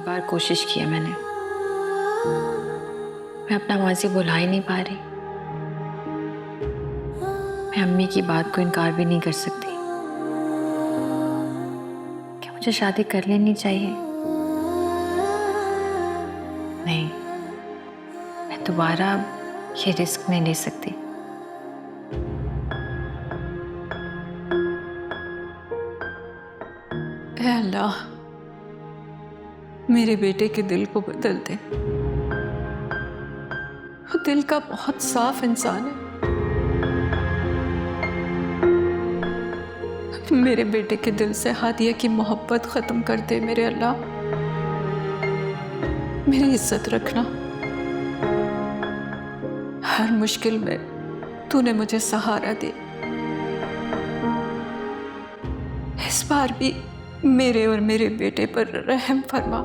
बार कोशिश की है मैंने, मैं अपना माजी भुला ही नहीं पा रही। मैं अम्मी की बात को इनकार भी नहीं कर सकती। क्या मुझे शादी कर लेनी चाहिए? नहीं, मैं दोबारा ये रिस्क नहीं ले सकती। ऐ अल्लाह, मेरे बेटे के दिल को बदल दे। वो दिल का बहुत साफ इंसान है। मेरे बेटे के दिल से हादिया की मोहब्बत खत्म कर दे मेरे अल्लाह। मेरी इज्जत रखना। हर मुश्किल में तूने मुझे सहारा दिया। इस बार भी मेरे और मेरे बेटे पर रहम फरमा।